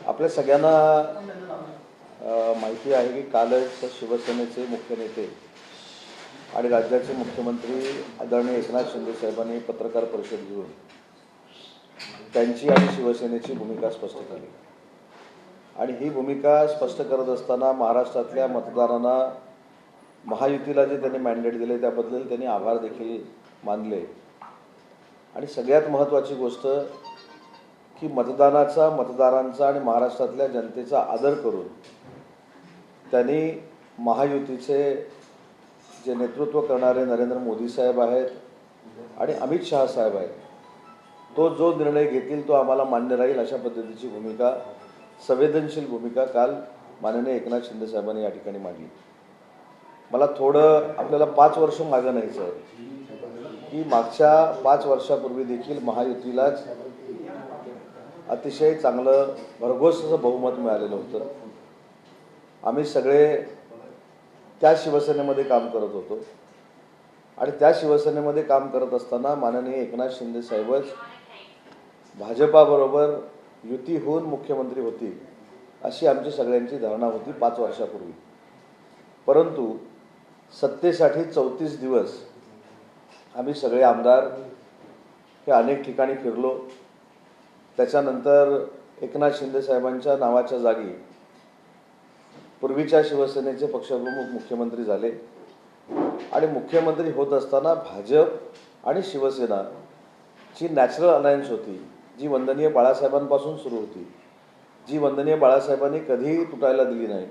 आपल्या सगळ्यांना माहिती आहे की कालच शिवसेनेचे मुख्य नेते आणि राज्याचे मुख्यमंत्री आदरणीय एकनाथ शिंदे साहेबांनी पत्रकार परिषद घेऊन त्यांची आणि शिवसेनेची भूमिका स्पष्ट केली। आणि ही भूमिका स्पष्ट करत असताना महाराष्ट्रातल्या मतदारांना महायुतीला जे त्यांनी मॅन्डेट दिले त्याबद्दल त्यांनी आभार देखील मानले। आणि सगळ्यात महत्त्वाची गोष्ट की मतदारांचा आणि महाराष्ट्रातल्या जनतेचा आदर करून त्यांनी महायुतीचे जे नेतृत्व करणारे नरेंद्र मोदी साहेब आहेत आणि अमित शहा साहेब आहेत, तो जो निर्णय घेतील तो आम्हाला मान्य राहील अशा पद्धतीची भूमिका, संवेदनशील भूमिका काल माननीय एकनाथ शिंदे साहेबांनी या ठिकाणी मांडली। मला थोडं आपल्याला 5 वर्ष मागे न्यायचं आहे की मागच्या 5 वर्षापूर्वी देखील महायुतीलाच अतिशय चांगलं भरघोस असं बहुमत मिळालेलं होतं। आम्ही सगळे त्या शिवसेनेमध्ये काम करत होतो आणि त्या शिवसेनेमध्ये काम करत असताना माननीय एकनाथ शिंदे साहेबच भाजपाबरोबर युती होऊन मुख्यमंत्री होतील अशी आमची सगळ्यांची धारणा होती 5 वर्षापूर्वी। परंतु सत्तेसाठी 34 दिवस आम्ही सगळे आमदार हे अनेक ठिकाणी फिरलो। त्याच्यानंतर एकनाथ शिंदे साहेबांच्या नावाच्या जागी पूर्वीच्या शिवसेनेचे पक्षप्रमुख मुख्यमंत्री झाले आणि मुख्यमंत्री होत असताना भाजप आणि शिवसेना जी नॅचरल अलायन्स होती, जी वंदनीय बाळासाहेबांपासून सुरू होती, जी वंदनीय बाळासाहेबांनी कधीही तुटायला दिली नाही,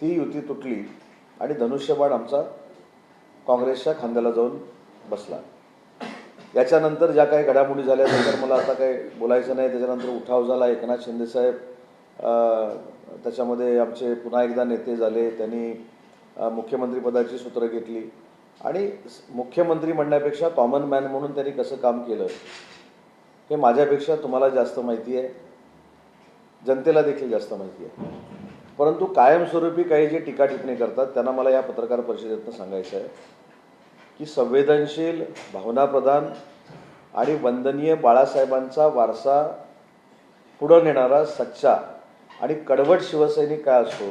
ती युती तुटली आणि धनुष्यबाण आमचा काँग्रेसच्या खांद्याला जाऊन बसला। याच्यानंतर ज्या काही घडामोडी झाल्या त्याच्यावर मला आता काही बोलायचं नाही। त्याच्यानंतर उठाव झाला, एकनाथ शिंदे साहेब त्याच्यामध्ये आमचे पुन्हा एकदा नेते झाले, त्यांनी मुख्यमंत्रीपदाची सूत्र घेतली आणि मुख्यमंत्री म्हणण्यापेक्षा कॉमन मॅन म्हणून त्यांनी कसं काम केलं हे माझ्यापेक्षा तुम्हाला जास्त माहिती आहे, जनतेला देखील जास्त माहिती आहे। परंतु कायमस्वरूपी काही जे टीका टिप्पणी करतात त्यांना मला या पत्रकार परिषदेतून सांगायचं आहे की संवेदनशील, भावनाप्रधान आणि वंदनीय बाळासाहेबांचा वारसा पुढे नेणारा सच्चा आणि कडवट शिवसैनिक काय असतो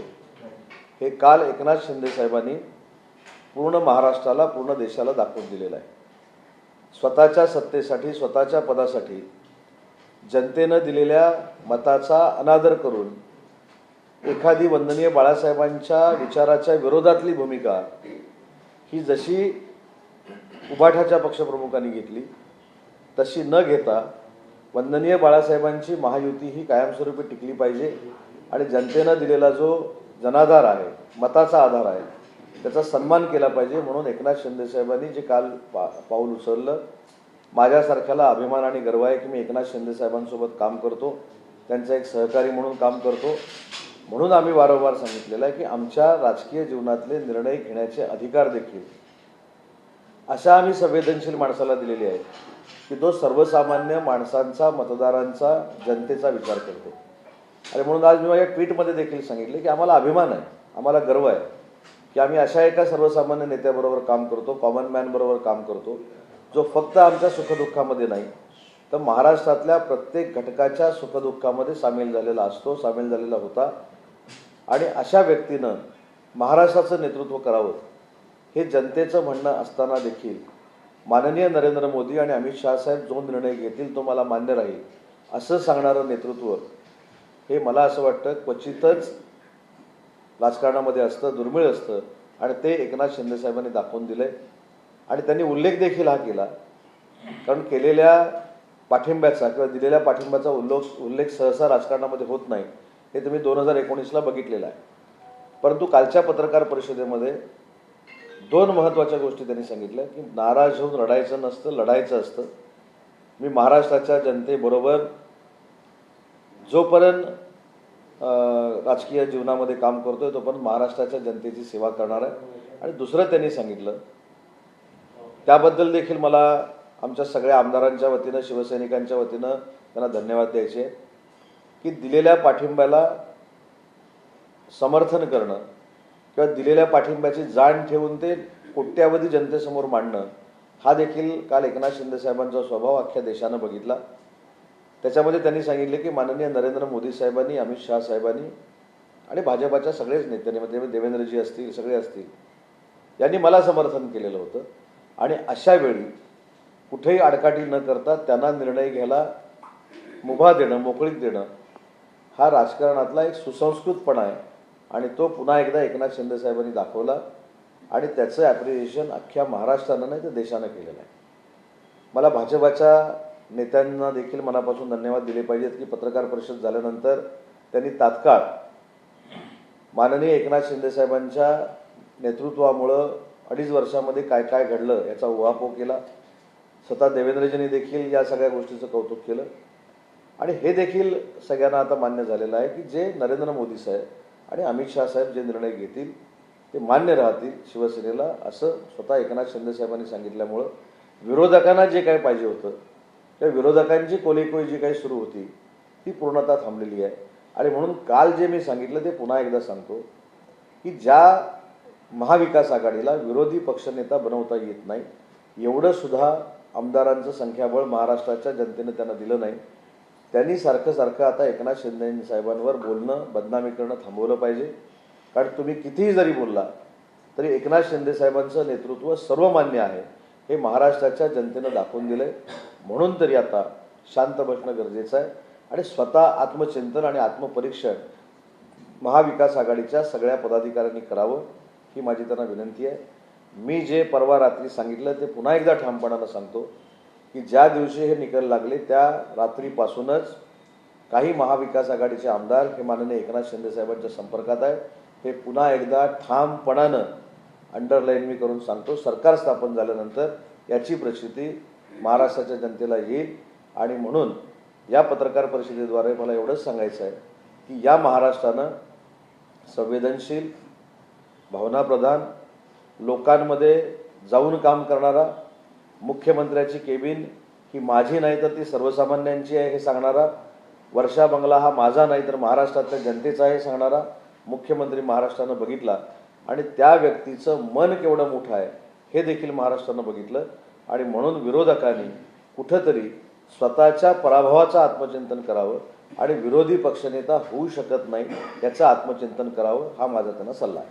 हे काल एकनाथ शिंदे साहेबांनी पूर्ण महाराष्ट्राला, पूर्ण देशाला दाखवून दिलेलं आहे। स्वतःच्या सत्तेसाठी, स्वतःच्या पदासाठी जनतेनं दिलेल्या मताचा अनादर करून एखादी वंदनीय बाळासाहेबांच्या विचाराच्या विरोधातली भूमिका ही जशी उबाठाच्या पक्षप्रमुखांनी घेतली तशी न घेता वंदनीय बाळासाहेबांची महायुती ही कायमस्वरूपी टिकली पाहिजे आणि जनतेनं दिलेला जो जनाधार आहे, मताचा आधार आहे, त्याचा सन्मान केला पाहिजे म्हणून एकनाथ शिंदे साहेबांनी जे काल पाऊल उचललं, माझ्यासारख्याला अभिमान आणि गर्व आहे की मी एकनाथ शिंदे साहेबांसोबत काम करतो, त्यांचा एक सहकारी म्हणून काम करतो। म्हणून आम्ही वारंवार सांगितलेलं आहे की आमच्या राजकीय जीवनातले निर्णय घेण्याचे अधिकार देखील अशा आम्ही संवेदनशील माणसाला दिलेले आहेत की तो सर्वसामान्य माणसांचा, मतदारांचा, जनतेचा विचार करतो। आणि म्हणून आज मी माझ्या ट्विटमध्ये देखील सांगितले की आम्हाला अभिमान आहे, आम्हाला गर्व आहे की आम्ही अशा एका सर्वसामान्य नेत्याबरोबर काम करतो, कॉमन मॅनबरोबर काम करतो, जो फक्त आमच्या सुखदुःखामध्ये नाही तर महाराष्ट्रातल्या प्रत्येक घटकाच्या सुखदुःखामध्ये सामील झालेला असतो, सामील झालेला होता। आणि अशा व्यक्तीनं महाराष्ट्राचं नेतृत्व करावं हे जनतेचं म्हणणं असताना देखील माननीय नरेंद्र मोदी आणि अमित शहा साहेब जो निर्णय घेतील तो मला मान्य राहील असं सांगणारं नेतृत्व हे मला असं वाटतं क्वचितच राजकारणामध्ये असतं, दुर्मिळ असतं आणि ते एकनाथ शिंदे साहेबांनी दाखवून दिलं आहे। आणि त्यांनी उल्लेख देखील हा केला, कारण केलेल्या पाठिंब्याचा किंवा दिलेल्या पाठिंब्याचा उल्लेख सहसा राजकारणामध्ये होत नाही, हे तुम्ही 2019ला बघितलेलं आहे। परंतु कालच्या पत्रकार परिषदेमध्ये 2 महत्त्वाच्या गोष्टी त्यांनी सांगितल्या की नाराज होऊन रडायचं नसतं, लढायचं असतं। मी महाराष्ट्राच्या जनतेबरोबर जोपर्यंत राजकीय जीवनामध्ये काम करतोय तोपर्यंत महाराष्ट्राच्या जनतेची सेवा करणार आहे। आणि दुसरं त्यांनी सांगितलं, त्याबद्दल देखील मला आमच्या सगळ्या आमदारांच्या वतीनं, शिवसैनिकांच्या वतीनं त्यांना धन्यवाद द्यायचे की दिलेल्या पाठिंब्याला समर्थन करणं किंवा दिलेल्या पाठिंब्याची जाण ठेवून ते कोट्यावधी जनतेसमोर मांडणं हा देखील काल एकनाथ शिंदे साहेबांचा स्वभाव अख्ख्या देशानं बघितला। त्याच्यामध्ये त्यांनी सांगितले की माननीय नरेंद्र मोदी साहेबांनी, अमित शहा साहेबांनी आणि भाजपाच्या सगळेच नेत्यांनी, म्हणजे देवेंद्रजी असतील, सगळे असतील, यांनी मला समर्थन केलेलं होतं. आणि अशा वेळी कुठेही आडकाठी न करता त्यांना निर्णय घ्यायला मुभा देणं, मोकळीक देणं हा राजकारणातला एक सुसंस्कृतपणा आहे. आणि तो पुन्हा एकदा एकनाथ शिंदे साहेबांनी दाखवला आणि त्याचं ॲप्रिशिएशन अख्ख्या महाराष्ट्रानं नाही तर देशानं केलेलं आहे. मला भाजपाच्या नेत्यांना देखील मनापासून धन्यवाद दिले पाहिजेत की पत्रकार परिषद झाल्यानंतर त्यांनी तात्काळ माननीय एकनाथ शिंदे साहेबांच्या नेतृत्वामुळं 2.5 वर्षामध्ये काय काय घडलं याचा उहापोह केला. स्वतः देवेंद्रजींनी देखील या सगळ्या गोष्टीचं कौतुक केलं. आणि हे देखील सगळ्यांना आता मान्य झालेलं आहे की जे नरेंद्र मोदी साहेब आणि अमित शहा साहेब जे निर्णय घेतील ते मान्य राहतील शिवसेनेला, असं स्वतः एकनाथ शिंदे साहेबांनी सांगितल्यामुळं विरोधकांना जे काही पाहिजे होतं त्या विरोधकांची कोलीकोई जी काही सुरू होती ती पूर्णतः थांबलेली आहे. आणि म्हणून काल जे मी सांगितलं ते पुन्हा एकदा सांगतो की ज्या महाविकास आघाडीला विरोधी पक्षनेता बनवता येत नाही एवढं सुद्धा आमदारांचं संख्याबळ महाराष्ट्राच्या जनतेनं त्यांना दिलं नाही. त्यांनी सारखं सारखं आता एकनाथ शिंदे साहेबांवर बोलणं, बदनामी करणं थांबवलं पाहिजे. कारण तुम्ही कितीही जरी बोलला तरी एकनाथ शिंदे साहेबांचं नेतृत्व सर्वमान्य आहे हे महाराष्ट्राच्या जनतेनं दाखवून दिलं आहे. म्हणून तरी आता शांत बसणं गरजेचं आहे आणि स्वतः आत्मचिंतन आणि आत्मपरीक्षण महाविकास आघाडीच्या सगळ्या पदाधिकाऱ्यांनी करावं ही माझी त्यांना विनंती आहे. मी जे परवा रात्री सांगितलं ते पुन्हा एकदा ठामपणानं सांगतो की ज्या दिवशी हे निकाल लागले त्या रात्रीपासूनच काही महाविकास आघाडीचे आमदार हे माननीय एकनाथ शिंदे साहेबांच्या संपर्कात आहे. हे पुन्हा एकदा ठामपणानं अंडरलाईन मी करून सांगतो. सरकार स्थापन झाल्यानंतर याची प्रचिती महाराष्ट्राच्या जनतेला येईल. आणि म्हणून या पत्रकार परिषदेद्वारे मला एवढंच सांगायचं आहे की या महाराष्ट्रानं संवेदनशील, भावनाप्रधान, लोकांमध्ये जाऊन काम करणारा, मुख्यमंत्र्याची केबिन ही माझी नाही तर ती सर्वसामान्यांची आहे हे सांगणारा, वर्षा बंगला हा माझा नाही तर महाराष्ट्रातल्या जनतेचा आहे सांगणारा मुख्यमंत्री महाराष्ट्रानं बघितला. आणि त्या व्यक्तीचं मन केवढं मोठं आहे हे देखील महाराष्ट्रानं बघितलं. आणि म्हणून विरोधकांनी कुठंतरी स्वतःच्या पराभवाचं आत्मचिंतन करावं आणि विरोधी पक्षनेता होऊ शकत नाही याचं आत्मचिंतन करावं हा माझा त्यांना सल्ला आहे.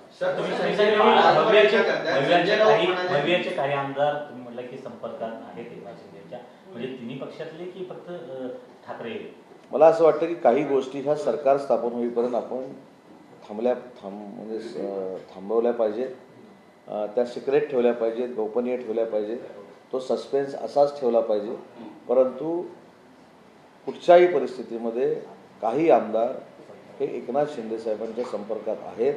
भव्याचे काही आमदार तुम्ही म्हटलं की संपर्कात आहेत एकनाथ शिंदेच्या, म्हणजे तिन्ही पक्षातले की फक्त ठाकरे? मला असं वाटतं की काही गोष्टी ह्या सरकार स्थापन होईपर्यंत आपण थांबवल्या पाहिजेत, त्या सिक्रेट ठेवल्या पाहिजेत, गोपनीय ठेवल्या पाहिजेत, तो सस्पेन्स असाच ठेवला पाहिजे. परंतु कुठच्याही परिस्थितीमध्ये काही आमदार हे एकनाथ शिंदे साहेबांच्या संपर्कात आहेत,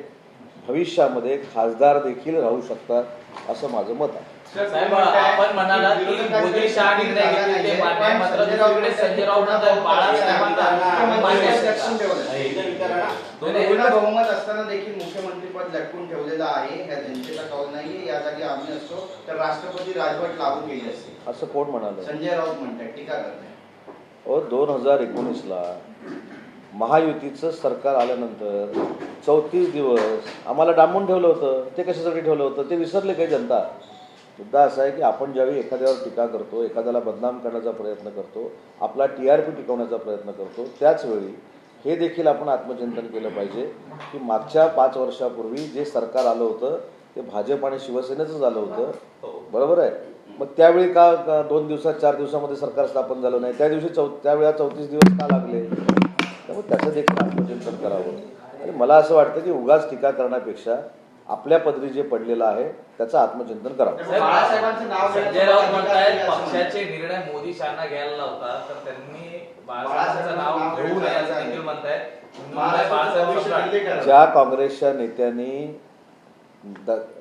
भविष्यामध्ये खासदार देखील राहू शकतात असं माझं मत आहे. साहेब, आपण म्हणालात की मोदी शहा निर्णय घेतले ते मान्य, मात्र दुसरीकडे संजय राऊत बहुमत असताना देखील मुख्यमंत्री पद लटकून ठेवलेलं आहे. ह्या जनतेचा कौल नाहीये. या जागी आम्ही असतो तर राष्ट्रपती राजवट लागू केली असते असं कोण म्हणालं? संजय राऊत म्हणतात, टीका करताय. 2019ला महायुतीचं सरकार आल्यानंतर 34 दिवस आम्हाला डांबून ठेवलं होतं. ते कशासाठी ठेवलं होतं ते विसरले काही जनता? मुद्दा असा आहे की आपण ज्यावेळी एखाद्यावर टीका करतो, एखाद्याला बदनाम करण्याचा प्रयत्न करतो, आपला TRP टिकवण्याचा प्रयत्न करतो, त्याचवेळी हे देखील आपण आत्मचिंतन केलं पाहिजे की मागच्या 5 वर्षापूर्वी जे सरकार आलं होतं ते भाजप आणि शिवसेनेचंच आलं होतं, बरोबर आहे? मग त्यावेळी का 2 दिवसात 4 दिवसामध्ये सरकार स्थापन झालं नाही? त्या दिवशी त्यावेळेला 34 दिवस का लागले? त्यामुळे त्याचं देखील आत्मचिंतन करावं. आणि मला असं वाटतं की उगाच टीका करण्यापेक्षा आपल्या पदरी जे पडलेलं आहे त्याचं आत्मचिंतन करावं. बाळासाहेबांचं नाव संजय राऊत म्हणतायत पक्षाचे निर्णय मोदी शहाना घ्यायला लावता, तर त्यांनी बाळासाहेबांचं नाव घेऊ नये असं देखील म्हणतायत. ज्या काँग्रेसच्या नेत्यांनी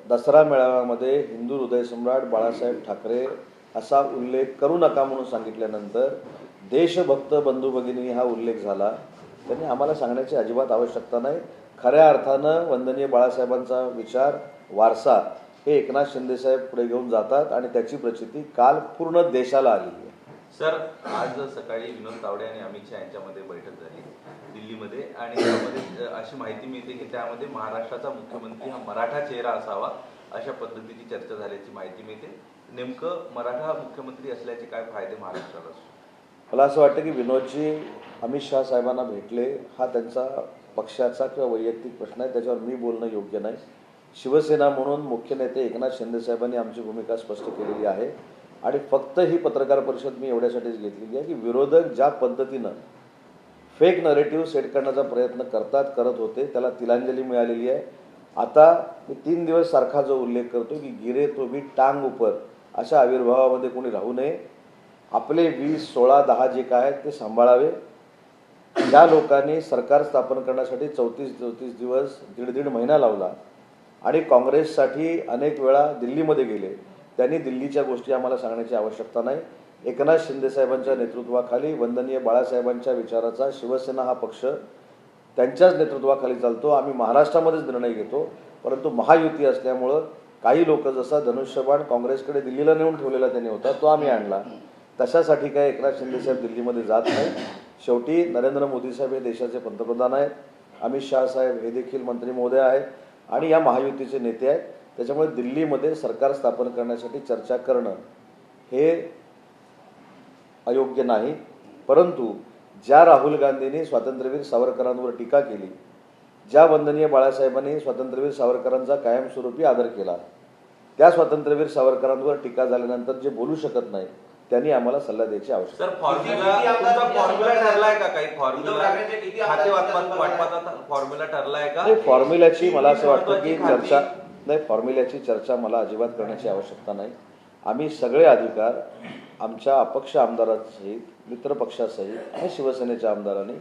दसरा मेळाव्यामध्ये हिंदू हृदयसम्राट बाळासाहेब ठाकरे असा उल्लेख करू नका म्हणून सांगितल्यानंतर देशभक्त बंधू भगिनी हा उल्लेख झाला, त्यांनी आम्हाला सांगण्याची अजिबात आवश्यकता नाही. खऱ्या अर्थानं वंदनीय बाळासाहेबांचा विचार, वारसा हे एकनाथ शिंदे साहेब पुढे घेऊन जातात आणि त्याची प्रचिती काल पूर्ण देशाला आलेली आहे. सर, आज सकाळी विनोद तावडे आणि अमित शहा यांच्यामध्ये बैठक झाली दिल्लीमध्ये आणि त्यामध्ये अशी माहिती मिळते की त्यामध्ये महाराष्ट्राचा मुख्यमंत्री हा मराठा चेहरा असावा अशा पद्धतीची चर्चा झाल्याची माहिती मिळते. नेमकं मराठा मुख्यमंत्री असल्याचे काय फायदे महाराष्ट्राला? मला असं वाटतं की विनोदजी अमित शहा साहेबांना भेटले हा त्यांचा पक्षाचा किंवा वैयक्तिक प्रश्न आहे, त्याच्यावर मी बोलणं योग्य नाही. शिवसेना म्हणून मुख्य नेते एकनाथ शिंदे साहेबांनी आमची भूमिका स्पष्ट केलेली आहे आणि फक्त ही पत्रकार परिषद मी एवढ्यासाठीच घेतलेली आहे की विरोधक ज्या पद्धतीनं फेक नरेटिव्ह सेट करण्याचा प्रयत्न करत होते त्याला तिलांजली मिळालेली आहे. आता मी 3 दिवस सारखा जो उल्लेख करतो की गिरे तो भी टांग उपर अशा आविर्भावामध्ये कोणी राहू नये. आपले 20, 16, 10 जे काय आहेत ते सांभाळावे. ज्या लोकांनी सरकार स्थापन करण्यासाठी 34 दिवस दीड महिना लावला आणि काँग्रेससाठी अनेक वेळा दिल्लीमध्ये गेले, त्यांनी दिल्लीच्या गोष्टी आम्हाला सांगण्याची आवश्यकता नाही. एकनाथ शिंदे साहेबांच्या नेतृत्वाखाली वंदनीय बाळासाहेबांच्या विचाराचा शिवसेना हा पक्ष त्यांच्याच नेतृत्वाखाली चालतो. आम्ही महाराष्ट्रामध्येच निर्णय घेतो, परंतु महायुती असल्यामुळं काही लोक जसा धनुष्यबाण काँग्रेसकडे दिल्लीला नेऊन ठेवलेला त्यांनी होता तो आम्ही आणला. तशासाठी काय एकनाथ शिंदे साहेब दिल्लीमध्ये जात नाही. शेवटी नरेंद्र मोदी साहेब हे देशाचे पंतप्रधान आहेत, अमित शहा साहेब हे देखील मंत्री महोदय आहेत आणि या महायुतीचे नेते आहेत. त्याच्यामुळे दिल्लीमध्ये सरकार स्थापन करण्यासाठी चर्चा करणं हे अयोग्य नाही. परंतु ज्या राहुल गांधींनी स्वातंत्र्यवीर सावरकरांवर टीका केली, ज्या वंदनीय बाळासाहेबांनी स्वातंत्र्यवीर सावरकरांचा कायमस्वरूपी आदर केला, त्या स्वातंत्र्यवीर सावरकरांवर टीका झाल्यानंतर जे बोलू शकत नाही त्यांनी आम्हाला सल्ला द्यायची आवश्यकता. सर, फॉर्म्युला ठरलाय का? काही फॉर्म्युला खाते वाटपाचा फॉर्म्युला ठरलाय का? फॉर्म्युल्याची मला असं वाटतं की फॉर्म्युल्याची चर्चा मला अजिबात करण्याची आवश्यकता नाही. आम्ही सगळे अधिकार आमच्या अपक्ष आमदारांसहित, मित्रपक्षासहित आणि शिवसेनेच्या आमदारांनी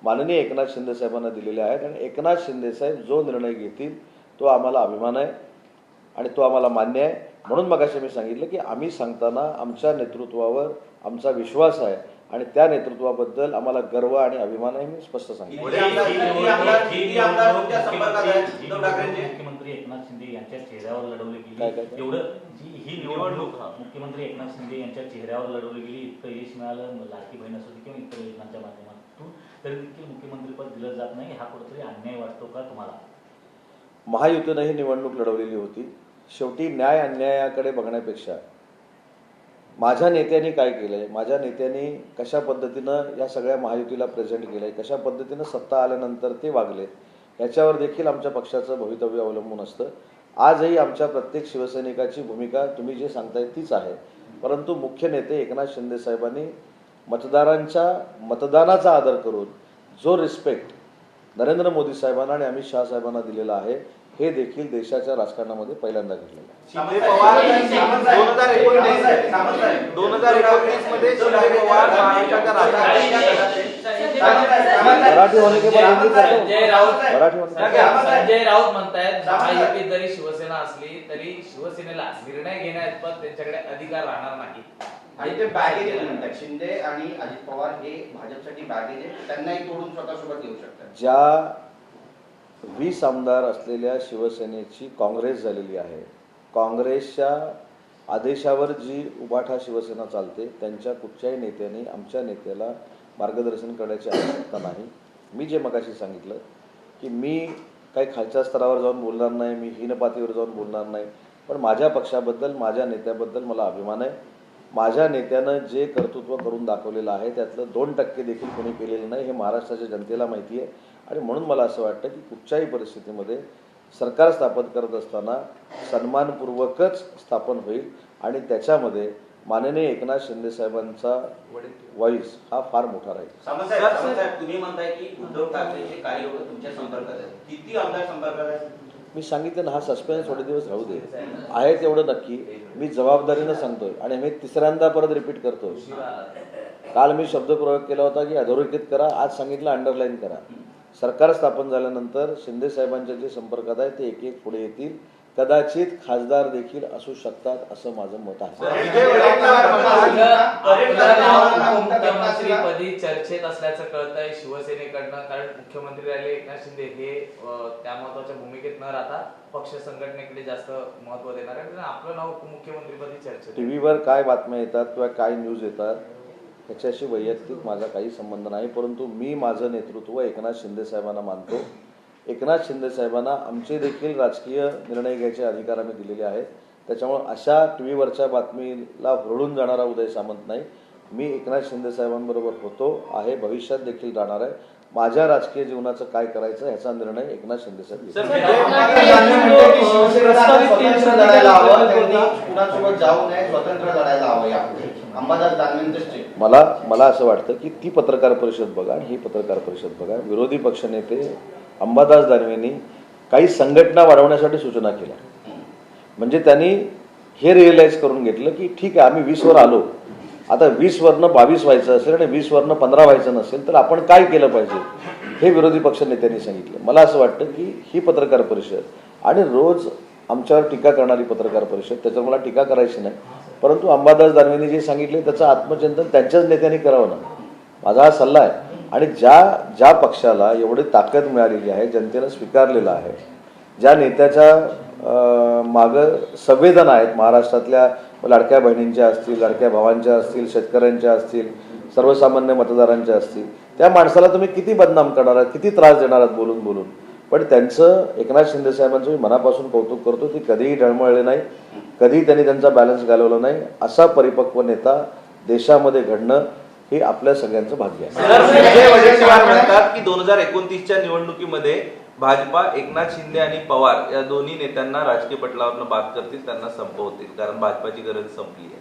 माननीय एकनाथ शिंदे साहेबांना दिलेले आहेत आणि एकनाथ शिंदे साहेब जो निर्णय घेतील तो आम्हाला अभिमान आहे आणि तो आम्हाला मान्य आहे. म्हणून मगाशी मी सांगितलं की आम्ही सांगताना आमच्या नेतृत्वावर आमचा विश्वास आहे आणि त्या नेतृत्वाबद्दल आम्हाला गर्व आणि अभिमान आहे. मी स्पष्ट सांगितलं. मुख्यमंत्री एकनाथ शिंदे यांच्या चेहऱ्यावर लढवली गेली, एवढं ही निवडणूक मुख्यमंत्री एकनाथ शिंदे यांच्या चेहऱ्यावर लढवली गेली, इतकं यश मिळालं, लाडकी बहीण असू दे किंवा इतर योजनांच्या माध्यमातून, तरी देखील मुख्यमंत्रीपद दिलं जात नाही. हा कुठेतरी अन्याय वाटतो का तुम्हाला? महायुतीनं ही निवडणूक लढवलेली होती. शेवटी न्याय अन्यायाकडे बघण्यापेक्षा माझ्या नेत्यांनी काय केलंय, माझ्या नेत्यांनी कशा पद्धतीनं या सगळ्या महायुतीला प्रेझेंट केलंय, कशा पद्धतीनं सत्ता आल्यानंतर ते वागले, याच्यावर देखील आमच्या पक्षाचं भवितव्य अवलंबून असतं. आजही आमच्या प्रत्येक शिवसैनिकाची भूमिका तुम्ही जे सांगताय तीच आहे. परंतु मुख्य नेते एकनाथ शिंदे साहेबांनी मतदारांच्या मतदानाचा आदर करून जो रिस्पेक्ट नरेंद्र मोदी साहेबांना आणि अमित शहा साहेबांना दिलेला आहे हे देखील देशाच्या राजकारणामध्ये पहिल्यांदा घडलेलं आहे. शिंदे पवार 2019 मध्ये शिंदे पवार महाराष्ट्राच्या मराठी होने के बाद हिंदी करतो. मराठी होने संजय राऊत म्हणतायत महायुतीत जरी शिवसेना असली तरी शिवसेनेला निर्णय घेण्याबाबत त्यांच्याकडे अधिकार राहणार नाही आणि ते बॅगेज म्हणतात. शिंदे आणि अजित पवार हे भाजपसाठी बॅगेज आहे, त्यांनाही तोडून स्वतःसोबत घेऊ शकतात. ज्या 20 आमदार असलेल्या शिवसेनेची काँग्रेस झालेली आहे, काँग्रेसच्या आदेशावर जी उभाठा शिवसेना चालते त्यांच्या कुठच्याही नेत्याने आमच्या नेत्याला मार्गदर्शन करण्याची आवश्यकता नाही. मी जे मगाशी सांगितलं की मी काही खालच्या स्तरावर जाऊन बोलणार नाही, मी हीनपातीवर जाऊन बोलणार नाही, पण माझ्या पक्षाबद्दल, माझ्या नेत्याबद्दल मला अभिमान आहे. माझ्या नेत्यानं जे कर्तृत्व करून दाखवलेलं आहे त्यातलं 2% देखील कोणी केलेलं नाही हे महाराष्ट्राच्या जनतेला माहिती आहे. आणि म्हणून मला असं वाटतं की कुठच्याही परिस्थितीमध्ये सरकार स्थापन करत असताना सन्मानपूर्वकच स्थापन होईल आणि त्याच्यामध्ये माननीय एकनाथ शिंदे साहेबांचा व्हॉइस हा फार मोठा राहील. सामंतसाहेब, तुम्ही म्हणताय की उद्धव ठाकरेचे कार्यकर्ते तुमच्या संपर्कात आहेत, किती आमदार संपर्कात आहेत? मी सांगितलं ना, हा सस्पेन्स थोडे दिवस राहू दे. आहे तेवढं नक्की मी जबाबदारीनं सांगतोय आणि मी तिसऱ्यांदा परत रिपीट करतोय. काल मी शब्दप्रयोग केला होता की अधोरेखित करा, आज सांगितलं अंडरलाईन करा. सरकार स्थापन झाल्यानंतर शिंदे साहेबांच्या जे संपर्कात आहे ते एक एक पुढे येतील. कदाचित खासदार देखील असू शकतात असं माझं मत आहे. मुख्यमंत्रीपदी चर्चेत असल्याचं कळतंय शिवसेनेकडनं, कारण मुख्यमंत्री राहिले एकनाथ शिंदे हे त्या महत्वाच्या भूमिकेत न राहता पक्ष संघटनेकडे जास्त महत्व देणार आहे. आपलं नाव मुख्यमंत्रीपदी चर्चेत. टीव्हीवर काय बातम्या येतात किंवा काय न्यूज येतात त्याच्याशी वैयक्तिक माझा काही संबंध नाही. परंतु मी माझं नेतृत्व एकनाथ शिंदे साहेबांना मानतो. एकनाथ शिंदे साहेबांना आमचे देखील राजकीय निर्णय घ्यायचे अधिकार आम्ही दिलेले आहेत. त्याच्यामुळे अशा टीव्हीवरच्या बातमीला हुरळून जाणारा उदय सामंत नाही. मी एकनाथ शिंदे साहेबांबरोबर होतो आहे, भविष्यात देखील राहणार आहे. माझ्या राजकीय जीवनाचं काय करायचं ह्याचा निर्णय एकनाथ शिंदे साहेब घेतील. अंबादास दानवे म्हणते की शिवसेनेला आता स्वतंत्र लढायला हवं, त्यांनी कुणासोबत जाऊ नये, स्वतंत्र लढायला हवं यापुढे. अंबादास दानवेंचं स्टेटमेंट. मला असं वाटतं की ती पत्रकार परिषद बघा आणि ही पत्रकार परिषद बघा. विरोधी पक्षनेते अंबादास दानवेंनी काही संघटना वाढवण्यासाठी सूचना केल्या. म्हणजे त्यांनी हे रिअलाइज करून घेतलं की ठीक आहे, आम्ही 20 वर आलो, आता 20 वरनं 22 व्हायचं असेल आणि 20 वरनं 15 व्हायचं नसेल तर आपण काय केलं पाहिजे हे विरोधी पक्षनेत्यांनी सांगितलं. मला असं वाटतं की ही पत्रकार परिषद आणि रोज आमच्यावर टीका करणारी पत्रकार परिषद, त्याच्यावर मला टीका करायची नाही, परंतु अंबादास दानवेंनी जे सांगितले त्याचं आत्मचिंतन त्यांच्याच नेत्यांनी करावं ना, माझा हा सल्ला आहे. आणि ज्या पक्षाला एवढी ताकद मिळालेली आहे, जनतेनं स्वीकारलेलं आहे, ज्या नेत्याच्या मागं संवेदना आहेत, महाराष्ट्रातल्या लाडक्या बहिणींच्या असतील, लाडक्या भावांच्या असतील, शेतकऱ्यांच्या असतील, सर्वसामान्य मतदारांच्या असतील, त्या माणसाला तुम्ही किती बदनाम करणार आहात, किती त्रास देणार आहात बोलून बोलून. पण त्यांचं एकनाथ शिंदे साहेबांचं मी मनापासून कौतुक करतो. ते कधीही डळमळले नाही, कधीही त्यांनी त्यांचा बॅलन्स घालवला नाही. असा परिपक्व नेता देशामध्ये घडणं हे आपल्या सगळ्यांचं भाग्य आहे. संजय वडेट्टीवार म्हणतात की 2029च्या निवडणुकीमध्ये भाजपा एकनाथ शिंदे आणि पवार या दोन्ही नेत्यांना राजकीय पटलावरनं बाद करतील, त्यांना संपवतील, कारण भाजपाची गरज संपली आहे.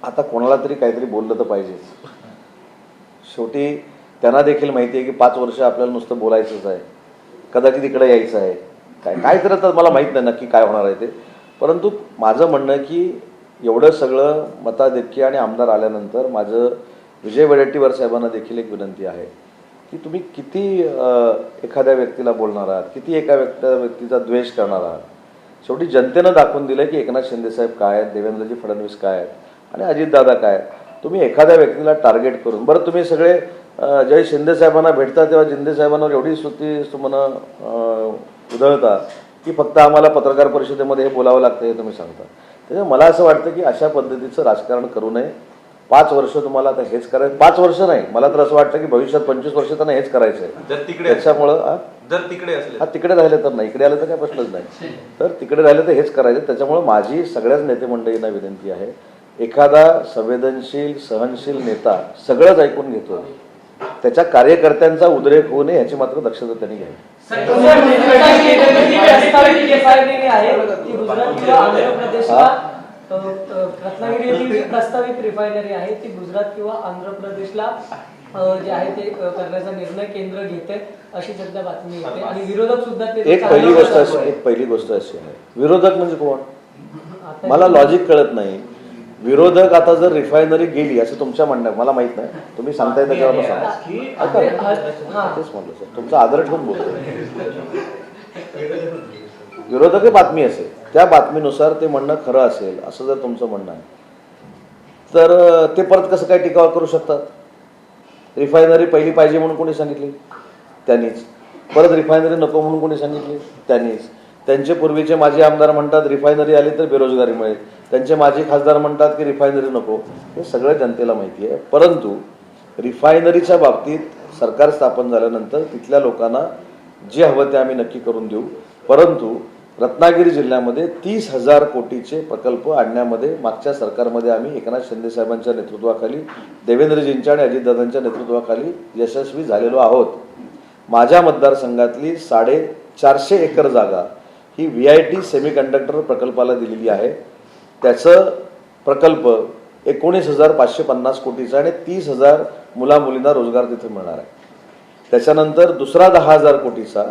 आता कोणाला तरी काहीतरी बोललं तर पाहिजेच. शेवटी त्यांना देखील माहिती आहे की 5 वर्ष आपल्याला नुसतं बोलायचंच आहे, कदाचित इकडे यायचं आहे, काय तर आता मला माहीत नाही नक्की काय होणार आहे ते. परंतु माझं म्हणणं की एवढं सगळं मताधिक्य आणि आमदार आल्यानंतर माझं विजय वडेट्टीवार साहेबांना देखील एक विनंती आहे की तुम्ही किती एखाद्या व्यक्तीला बोलणार आहात, किती एका व्यक्तीचा द्वेष करणार आहात. शेवटी जनतेनं दाखवून दिलं की एकनाथ शिंदे साहेब काय आहेत, देवेंद्रजी फडणवीस काय आहेत आणि अजितदादा काय आहेत. तुम्ही एखाद्या व्यक्तीला टार्गेट करून, बरं तुम्ही सगळे ज्यावेळी शिंदे साहेबांना भेटता तेव्हा शिंदे साहेबांवर एवढी स्तुती तुम्हाला उधळता की फक्त आम्हाला पत्रकार परिषदेमध्ये हे बोलावं लागतं हे तुम्ही सांगता. त्याच्यामुळे मला असं वाटतं की अशा पद्धतीचं राजकारण करू नये. 5 वर्ष तुम्हाला आता हेच करायचं, 5 वर्ष नाही, मला तर असं वाटतं की भविष्यात 25 वर्ष त्यांना हेच करायचं आहे. त्याच्यामुळं तिकडे राहिले तर नाही, इकडे आलं तर काय प्रश्नच नाही, तर तिकडे राहिले तर हेच करायचं. त्याच्यामुळं माझी सगळ्याच नेते मंडळींना विनंती आहे, एखादा संवेदनशील सहनशील नेता सगळंच ऐकून घेतो, त्याच्या कार्यकर्त्यांचा उद्रेक होऊ नये याची मात्र दक्षता त्यांनी घ्यावी. रत्नागिरी प्रस्तावित रिफायनरी आहे ती गुजरात किंवा आंध्र प्रदेशला जे आहे ते करण्याचा निर्णय केंद्र घेते अशी सध्या बातमी येते आणि विरोधक सुद्धा एक पहिली गोष्ट अशी आहे, विरोधक म्हणजे कोण, मला लॉजिक कळत नाही. विरोधक आता जर रिफायनरी गेली असं तुमच्या म्हणणं मला माहित नाही, तुम्ही सांगताय त्याच्यावर तेच म्हणलं सर, तुमचा आदर ठेवून बोलतो. विरोधक बातमी असेल, त्या बातमीनुसार ते म्हणणं खरं असेल असं जर तुमचं म्हणणं आहे तर ते परत कसं काय टीका करू शकतात. रिफायनरी पहिली पाहिजे म्हणून कोणी सांगितली, त्यांनीच. परत रिफायनरी नको म्हणून कोणी सांगितली, त्यांनीच. त्यांचे पूर्वीचे माजी आमदार म्हणतात रिफायनरी आली तर बेरोजगारी मिळेल, त्यांचे माजी खासदार म्हणतात की रिफायनरी नको. हे सगळं जनतेला माहिती आहे. परंतु रिफायनरीच्या बाबतीत सरकार स्थापन झाल्यानंतर तिथल्या लोकांना जे हवं ते आम्ही नक्की करून देऊ. परंतु रत्नागिरी जिल्ह्यामध्ये 30,000 कोटीचे प्रकल्प आणण्यामध्ये मागच्या सरकारमध्ये आम्ही एकनाथ शिंदे साहेबांच्या नेतृत्वाखाली, देवेंद्रजींच्या आणि अजितदादांच्या नेतृत्वाखाली यशस्वी झालेलो आहोत. माझ्या मतदारसंघातली 450 एकर जागा ही VIT सेमीकंडक्टर प्रकल्पाला दिलेली आहे. त्याचं प्रकल्प 19,550 कोटीचा आणि 30,000 मुलामुलींना रोजगार तिथे मिळणार आहे. त्याच्यानंतर दुसरा 10,000 कोटीचा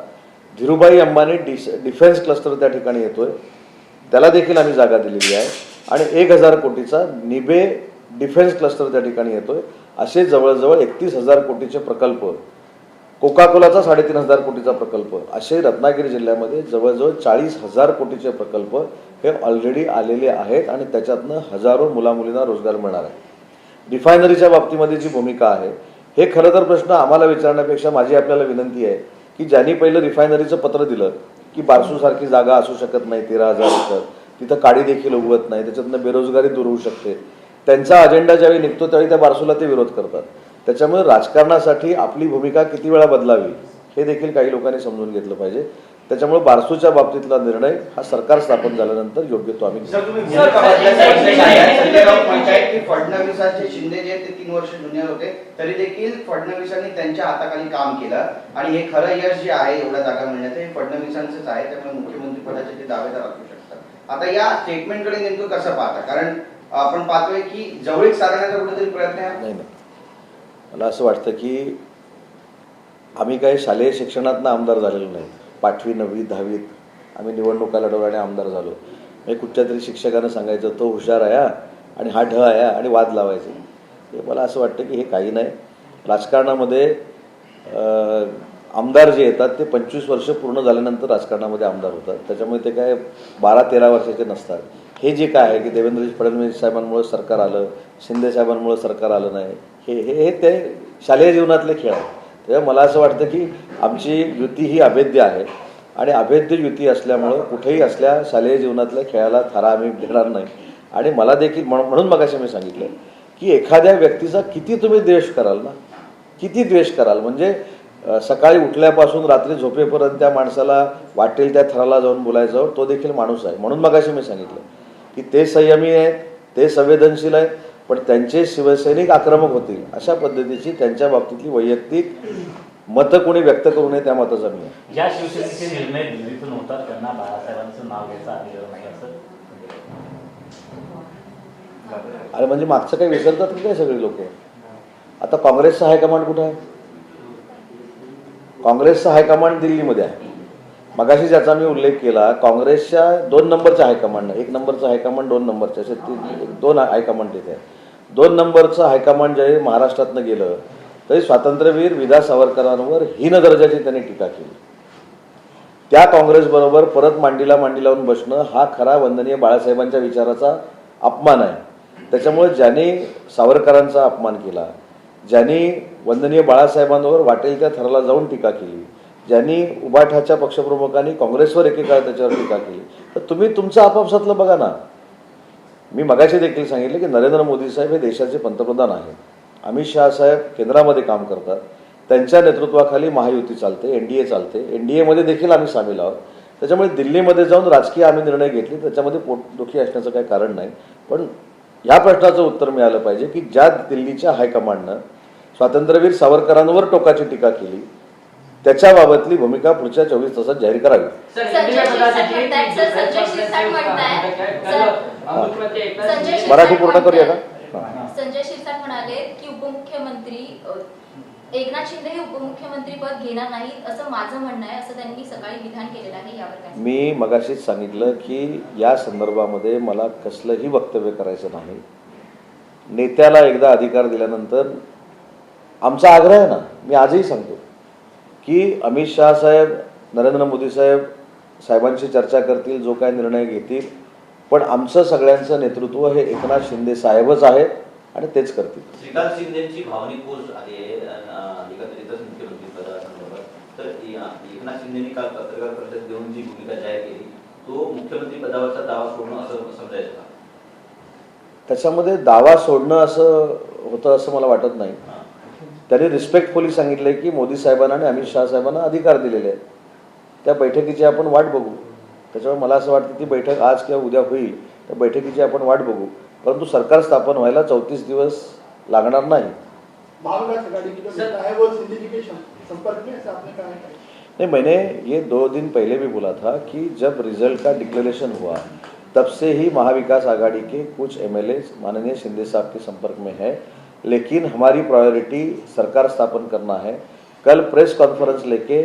धीरूभाई अंबानी डिफेन्स क्लस्टर त्या ठिकाणी येतोय, त्याला देखील आम्ही जागा दिलेली आहे. आणि 1,000 कोटीचा निबे डिफेन्स क्लस्टर त्या ठिकाणी येतोय. असे जवळजवळ 31,000 कोटीचे प्रकल्प, कोका कोलाचा 3,500 कोटीचा प्रकल्प, असे रत्नागिरी जिल्ह्यामध्ये जवळजवळ 40,000 कोटीचे प्रकल्प हे ऑलरेडी आलेले आहेत आणि त्याच्यातनं हजारो मुलामुलींना रोजगार मिळणार आहे. रिफायनरीच्या बाबतीमध्ये जी भूमिका आहे, हे खरं तर प्रश्न आम्हाला विचारण्यापेक्षा माझी आपल्याला विनंती आहे की ज्यांनी पहिलं रिफायनरीचं पत्र दिलं की बारसूसारखी जागा असू शकत नाही 13,000 एकर, तिथं काडी देखील उगवत नाही, त्याच्यातनं बेरोजगारी दूर होऊ शकते, त्यांचा अजेंडा ज्यावेळी निघतो त्यावेळी त्या बारसूला ते विरोध करतात. त्याच्यामुळे राजकारणासाठी आपली भूमिका किती वेळा बदलावी हे देखील काही लोकांनी समजून घेतलं पाहिजे. त्याच्यामुळे बारसूच्या बाबतीतला निर्णय हा सरकार स्थापन झाल्यानंतर योग्य तो आम्ही घेऊ. सर, तुम्ही भूमिका बदलण्याचे सांगितलं. संजय राऊत म्हणतायत की फडणवीसांचे शिंदे जे आहेत ते 3 वर्ष ज्युनियर होते, तरी देखील फडणवीसांनी त्यांच्या हाताखाली काम केलं आणि हे खरं यश जे आहे एवढ्या जागा मिळण्याचं हे फडणवीसांचंच आहे, त्यामुळे मुख्यमंत्री पदाचे ते दावेदार असू शकतात. आता या स्टेटमेंटकडे नेमकं कसं पाहता? कारण आपण पाहतोय की जवळीक साधण्याचा कुठेतरी प्रयत्न आहे. नाही नाही, मला असं वाटतं की आम्ही काही शालेय शिक्षणातनं आमदार झालेलो नाही. 8वी 9वी 10वीत आम्ही निवडणुका लढवल्या आणि आमदार झालो. म्हणजे कुठच्या तरी शिक्षकानं सांगायचं तो हुशार आहे आणि हा ढ आहे आणि वाद लावायचे. हे मला असं वाटतं की हे काही नाही. राजकारणामध्ये आमदार जे येतात ते 25 वर्ष पूर्ण झाल्यानंतर राजकारणामध्ये आमदार होतात. त्याच्यामुळे ते काय 12-13 वर्षाचे नसतात. हे जे काय आहे की देवेंद्र फडणवीस साहेबांमुळे सरकार आलं, शिंदे साहेबांमुळे सरकार आलं नाही, हे हे ते शालेय जीवनातले खेळ आहेत. तेव्हा मला असं वाटतं की आमची युती ही अभेद्य आहे आणि अभेद्य युती असल्यामुळं कुठेही असल्या शालेय जीवनातल्या खेळाला थारा आम्ही देणार नाही. आणि मला देखील म्हणून मगाशी मी सांगितलं की एखाद्या व्यक्तीचा किती तुम्ही द्वेष कराल ना, किती द्वेष कराल. म्हणजे सकाळी उठल्यापासून रात्री झोपेपर्यंत त्या माणसाला वाटेल त्या थराला जाऊन बोलायचं, तो देखील माणूस आहे. म्हणून मगाशी मी सांगितलं की ते संयमी आहेत, ते संवेदनशील आहेत, पण त्यांचे शिवसैनिक आक्रमक होतील अशा पद्धतीची त्यांच्या बाबतीतली वैयक्तिक मतं कोणी व्यक्त करू नये, त्या मताचा मी आहे. ज्या शिवसेनेचे निर्णय दिल्लीतून होतात त्यांना बाळासाहेबांचं नाव घ्यायचं अधिकार नाही असं. अरे म्हणजे मागचं काही विसरतात की काय सगळी लोक? आता काँग्रेसचा हायकमांड कुठं आहे? काँग्रेसचा हायकमांड दिल्लीमध्ये आहे. मगाशी ज्याचा मी उल्लेख केला, काँग्रेसच्या 2 नंबरच्या हायकमांड, 1 नंबरचं हायकमांड, 2 नंबरचे असे 2 हायकमांड तिथे आहे. 2 नंबरचं हायकमांड ज्यावेळी महाराष्ट्रातनं गेलं तरी स्वातंत्र्यवीर विदा सावरकरांवर हीन दर्जाची त्यांनी टीका केली. त्या काँग्रेसबरोबर परत मांडीला मांडी लावून बसणं हा खरा वंदनीय बाळासाहेबांच्या विचाराचा अपमान आहे. त्याच्यामुळे ज्यांनी सावरकरांचा अपमान केला, ज्यांनी वंदनीय बाळासाहेबांवर वाटेल त्या थराला जाऊन टीका केली, ज्यांनी उबाठाच्या पक्षप्रमुखांनी काँग्रेसवर एकेकाळ त्याच्यावर टीका केली, तर तुम्ही तुमचं आपापसातलं बघा ना. मी मगाशी देखील सांगितलं की नरेंद्र मोदी साहेब हे देशाचे पंतप्रधान आहेत. अमित शहा साहेब केंद्रामध्ये काम करतात. त्यांच्या नेतृत्वाखाली महायुती चालते, NDA चालते. NDA मध्ये देखील आम्ही सामील आहोत. त्याच्यामुळे दिल्लीमध्ये जाऊन राजकीय आम्ही निर्णय घेतले, त्याच्यामध्ये पोटदुखी असण्याचं काही कारण नाही. पण या प्रश्नाचं उत्तर मिळालं पाहिजे की ज्या दिल्लीच्या हायकमांडनं स्वातंत्र्यवीर सावरकरांवर टोकाची टीका केली त्याच्याबाबतली भूमिका पुढच्या 24 तासात जाहीर करावी. मराठी पूर्ण करूया का? संजय शिरसाट म्हणाले की उपमुख्यमंत्री एकनाथ शिंदे हे उपमुख्यमंत्री पद घेणार नाहीत असं माझं म्हणणं आहे, असं त्यांनी सकाळी विधान केलेलं आहे. यावर काय? मी मगाशीच सांगितलं की या संदर्भामध्ये मला कसलंही वक्तव्य करायचं नाही. नेत्याला एकदा अधिकार दिल्यानंतर आमचा आग्रह आहे ना, मी आजही सांगतो की अमित शहा साहेब, नरेंद्र मोदी साहेबांशी चर्चा करतील, जो काय निर्णय घेतील, पण आमचं सगळ्यांचं नेतृत्व हे एकनाथ शिंदे साहेबच आहेत आणि तेच करतील. श्रीकांत शिंदेची भावनिक पोस्ट आली आहे एकत्रितच मुख्यमंत्री पदासंदर्भात. तर एकनाथ शिंदेनी काल पत्रकार परिषद देऊन जी भूमिका जाहीर केली, तो मुख्यमंत्री पदावरचा दावा सोडणं असं समजायचं का? त्याच्यामध्ये दावा सोडणं असं होतं असं मला वाटत नाही. त्यांनी रिस्पेक्टफुली सांगितलं की मोदी साहेबांना आणि अमित शहा साहेबांना अधिकार दिलेले आहेत. त्या बैठकीची आपण वाट बघू. त्याच्यामुळे मला असं वाटतं ती बैठक आज किंवा उद्या होईल, त्या बैठकीची आपण वाट बघू. परंतु सरकार स्थापन व्हायला 34 दिवस लागणार नाही. नहीं, मैंने ये 2 दिन पहले भी बोला था कि जब रिजल्ट का डिक्लेरेशन हुआ तब से ही महाविकास आघाड़ी के कुछ MLA माननीय शिंदे साहब के संपर्क में है, लेकिन हमारी प्रायोरिटी सरकार स्थापन करना है. कल प्रेस कॉन्फ्रेंस लेके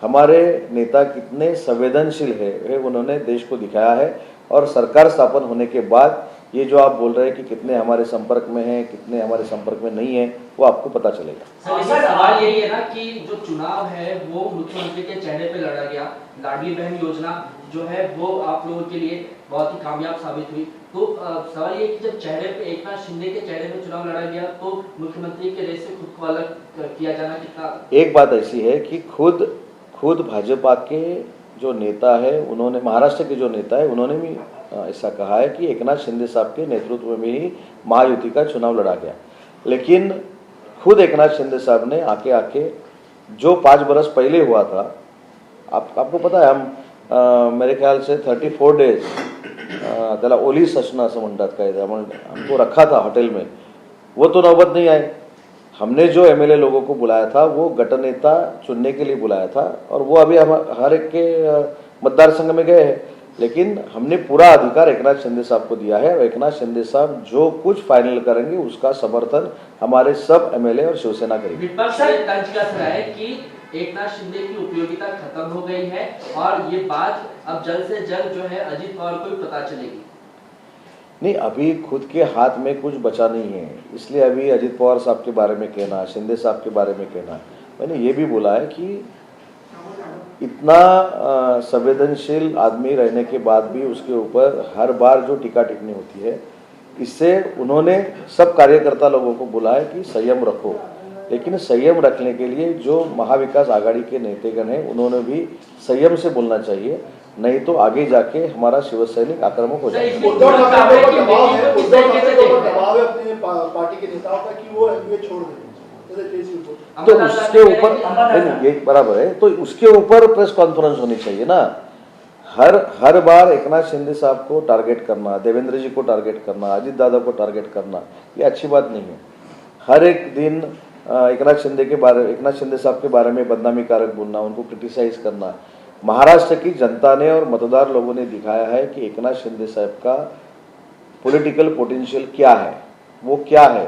हमारे नेता कितने संवेदनशील है उन्होंने देश को दिखाया है. और सरकार स्थापन होने के बाद ये जो आप बोल रहे हैं कि कितने हमारे संपर्क में हैं, कितने हमारे संपर्क में नहीं है, वो आपको पता चलेगा. सर, सवाल यही है ना कि जो चुनाव है वो मुख्यमंत्री के चेहरे पे लड़ा गया. लाडली बहन योजना जो है वो आप लोगों के लिए बहुत ही कामयाब साबित हुई. तो सवाल ये कि जब चेहरे पे एकनाथ शिंदे के चेहरे पे चुनाव लड़ा गया तो मुख्यमंत्री के रेस से खुद को अलग किया जाना कितना? एक बात ऐसी है कि खुद भाजपा के जो नेता है, उन्होंने, महाराष्ट्र के जो नेता है, उन्होंने भी ऐसा कहा है कि एकनाथ शिंदे साहब के नेतृत्व में ही महायुति का चुनाव लड़ा गया. लेकिन खुद एकनाथ शिंदे साहब ने आके जो 5 बरस पहले हुआ था, आपको पता आहे मेरे ख्याल से 34 डेज त्याला ओलीस असणं असं म्हणतात काय हमको रखा था होटल में, वो तो नौबत नहीं आए। हमने जो एमएलए लोगों को बुलाया था वो गठनेता चुनने के लिए बुलाया था और वो अभी हम हर एक के मतदार संघ में गए हैं, लेकिन हमने पूरा अधिकार एकनाथ शिंदे साहब को दिया है और एकनाथ शिंदे साहब जो कुछ फाइनल करेंगे उसका समर्थन हमारे सब एमएलए और शिवसेना करेगी। विपक्ष का तंज कस रहा है कि एकनाथ शिंदे की उपयोगिता खत्म हो गई है और ये बात अब जल्द से जल्द जो है अजीत पवार को भी पता चलेगी। नहीं, अभी खुद के हाथ में कुछ बचा नहीं है, इसलिए अभी अजीत पवार साहब के बारे में कहना, शिंदे साहब के बारे में कहना। मैंने ये भी बोला है कि इतना संवेदनशील आदमी रहने के बाद भी उसके ऊपर हर बार जो टीका टिप्पणी होती है, इससे उन्होंने सब कार्यकर्ता लोगों को बोला है कि संयम रखो, लेकिन संयम रखने के लिए जो महाविकास आघाड़ी के नेतागण हैं उन्होंने भी संयम से बोलना चाहिए, नहीं तो आगे जाके हमारा शिवसैनिक आक्रामक हो जाएगा। उद्धव ठाकरे को दबाव है, उद्धव ठाकरे को दबाव है अपने पार्टी के नेताओं का कि वो एमपी छोड़ दें, तो उसके ऊपर नहीं, ये बराबर है, तो उसके ऊपर प्रेस कॉन्फ्रेंस होनी चाहिए ना। हर बार एकनाथ शिंदे साहब को टारगेट करना, देवेंद्र जी को टारगेट करना, अजीत दादा को टारगेट करना, ये अच्छी बात नहीं है। हर एक दिन एकनाथ शिंदे साहब के बारे में बदनामी कारक बोलना, उनको क्रिटिसाइज करना। महाराष्ट्र की जनता ने और मतदार लोगों ने दिखाया है कि एकनाथ शिंदे साहब का पॉलिटिकल पोटेंशियल क्या है, वो क्या है,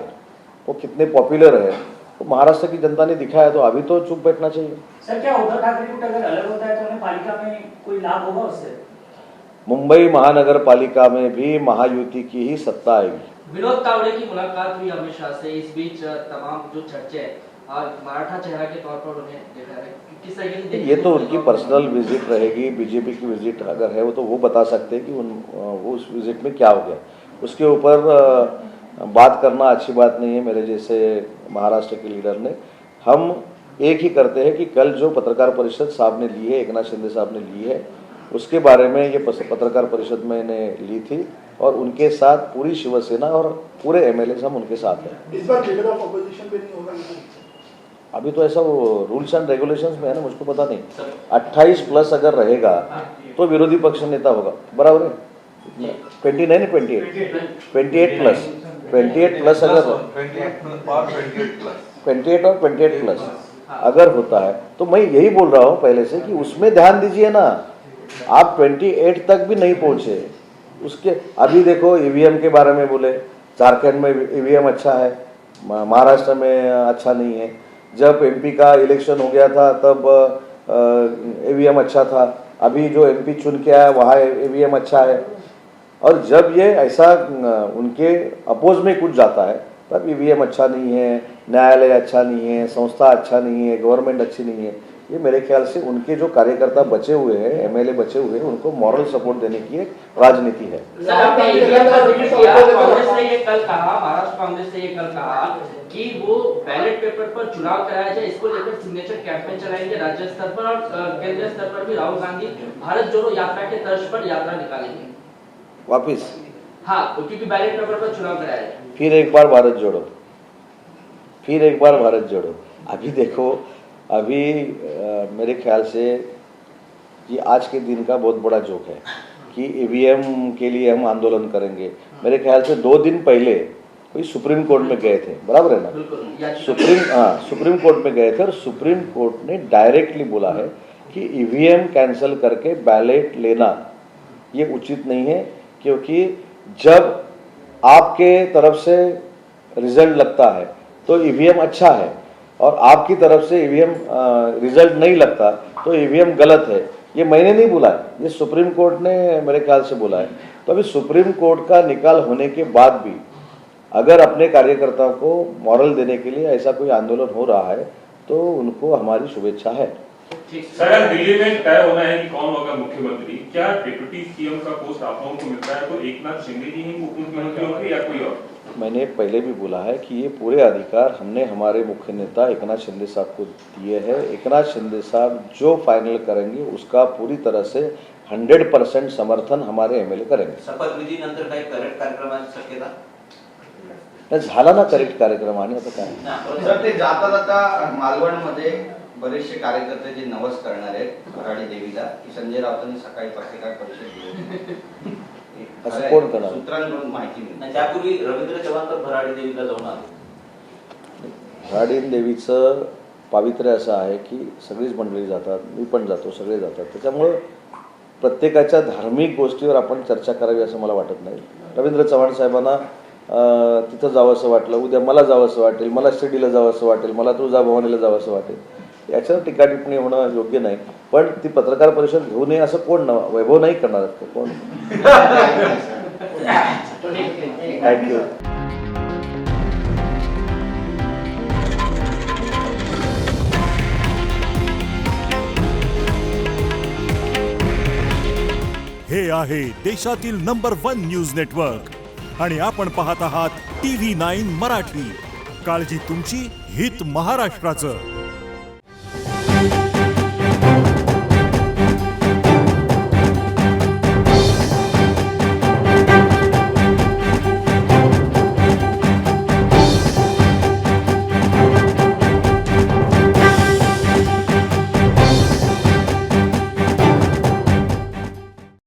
वो कितने पॉपुलर है, तो महाराष्ट्र की जनता ने दिखाया, तो अभी तो चुप बैठना चाहिए। सर, क्या उद्धव ठाकरे गुट अगर अलग होता है तो उन्हें पालिका में कोई लाभ होगा उससे? मुंबई महानगर पालिका में भी महायुति की ही सत्ता आएगी। विनोद तावड़े की मुलाकात हुई अमित शाह से, इस बीच तमाम जो चर्चे है और मराठा चेहरा के तौर पर उन्हें देखा है, किस तरीके से ये तो उनकी पर्सनल विजिट रहेगी, बीजेपी की विजिट अगर है वो तो वो बता सकते हैं कि वो उस विजिट में क्या हो गया। उसके ऊपर बात करना अच्छी बात नहीं है मेरे जैसे महाराष्ट्र के लीडर ने। हम एक ही करते हैं कि कल जो पत्रकार परिषद साहब ने ली है, एकनाथ शिंदे साहब ने ली है, उसके बारे में ये पत्रकार परिषद मैंने ली थी और उनके साथ पूरी शिवसेना और पूरे एमएलए हम उनके साथ हैं। इस बार लीडर ऑफ अपोजिशन पे नहीं होगा? अभी तो ऐसा वो रूल्स एंड रेगुलेशंस में है ना, मुझको पता नहीं। 28 प्लस अगर रहेगा तो विरोधी पक्ष नेता होगा, बराबर है? 29 नहीं, 28 प्लस 28 प्लस अगर 28 और 28 प्लस अगर होता है तो मैं यही बोल रहा हूँ पहले से कि उसमें ध्यान दीजिए ना। आप 28 तक भी नहीं पहुंचे, उसके अभी देखो ईवीएम के बारे में बोले, झारखंड में ईवीएम अच्छा है, महाराष्ट्र में अच्छा नहीं है। जब एमपी का इलेक्शन हो गया था तब ईवीएम अच्छा था, अभी जो एमपी चुन के आया वहाँ ईवीएम अच्छा है। और जब ये ऐसा उनके अपोज में कुछ जाता है तब ईवीएम अच्छा नहीं है, न्यायालय अच्छा नहीं है, संस्था अच्छा नहीं है, गवर्नमेंट अच्छी नहीं है। ये मेरे ख्याल से उनके जो कार्यकर्ता बचे हुए हैं, एमएलए बचे हुए हैं, उनको मॉरल सपोर्ट देने की एक राजनीति है। कांग्रेस ने ये कल कहा, महाराष्ट्र कांग्रेस ने ये कल कहा कि वो बैलेट पेपर पर चुनाव कराया जाए, इसको लेकर सिग्नेचर कैंपेन चलाएंगे राज्य स्तर पर और केंद्रीय स्तर पर भी राहुल गांधी भारत जोड़ो यात्रा के तर्ज पर यात्रा निकालेंगे वापिस। हाँ, क्योंकि बैलेट पेपर पर चुनाव कराया जाए। फिर एक बार भारत जोड़ो, फिर एक बार भारत जोड़ो। अभी देखो, अभी मेरे ख्याल से ये आज के दिन का बहुत बड़ा जोक है कि ईवीएम के लिए हम आंदोलन करेंगे। मेरे ख्याल से 2 दिन पहले कोई सुप्रीम कोर्ट में गए थे, बराबर है ना? सुप्रीम कोर्ट में गए थे और सुप्रीम कोर्ट ने डायरेक्टली बोला है कि ईवीएम कैंसिल करके बैलेट लेना ये उचित नहीं है, क्योंकि जब आपके तरफ से रिजल्ट लगता है तो ईवीएम अच्छा है और आपकी तरफ से ईवीएम रिजल्ट नहीं लगता तो ईवीएम गलत है। ये मैंने नहीं बोला है, ये सुप्रीम कोर्ट ने मेरे ख्याल से बोला है। तो अभी सुप्रीम कोर्ट का निकाल होने के बाद भी अगर अपने कार्यकर्ताओं को मॉरल देने के लिए ऐसा कोई आंदोलन हो रहा है तो उनको हमारी शुभेच्छा है। सर, दिल्ली में तय होना है कि कौन होगा मुख्यमंत्री। क्या डिप्टी सीएम का पोस्ट आप लोगों को मिलता है तो एकनाथ शिंदे जी ही उप मुख्यमंत्री होंगे या कोई और? मैंने पहले भी बोला है कि ये पूरे अधिकार हमने हमारे मुख्य नेता एकनाथ शिंदे साहब को दिए हैं। एकनाथ शिंदे साहब जो फाइनल करेंगे उसका पूरी तरह से 100% समर्थन हमारे एमएलए करेंगे। शपथविधीनंतर काही करेक्ट कार्यक्रमाची शक्यता झाला ना करेक्ट कार्यक्रम आणि आता काय सर, ते जाता जाता मालवणमध्ये बरेचसे कार्यकर्ते जे नवस करणार आहेत भराडी देवीला की संजय राऊतांनी सकाळी पत्रकार परिषद घेऊन असं कोण करणार? सूत्रांकडून माहिती मिळते. त्यापूर्वी रवींद्र चव्हाण तर भराडी देवीला जाऊन आले. भराडी देवीचं पावित्र्य असं आहे की सगळीच मंडळी जातात, मी पण जातो, सगळे जातात. त्याच्यामुळं प्रत्येकाच्या धार्मिक गोष्टीवर आपण चर्चा करावी असं मला वाटत नाही. रवींद्र चव्हाण साहेबांना तिथं जावं असं वाटलं, उद्या मला जावं असं वाटेल, मला शिर्डीला जावं असं वाटेल, मला तुळजाभवानीला जावं असं वाटेल, याच्यावर टीका टिप्पणी होणं योग्य नाही. पण ती पत्रकार परिषद घेऊ नये असं कोण वैभव नाही करणार कोण. थँक्यू. हे आहे देशातील नंबर 1 न्यूज नेटवर्क आणि आपण पाहत आहात TV9 मराठी. काळजी तुमची, हित महाराष्ट्राचं.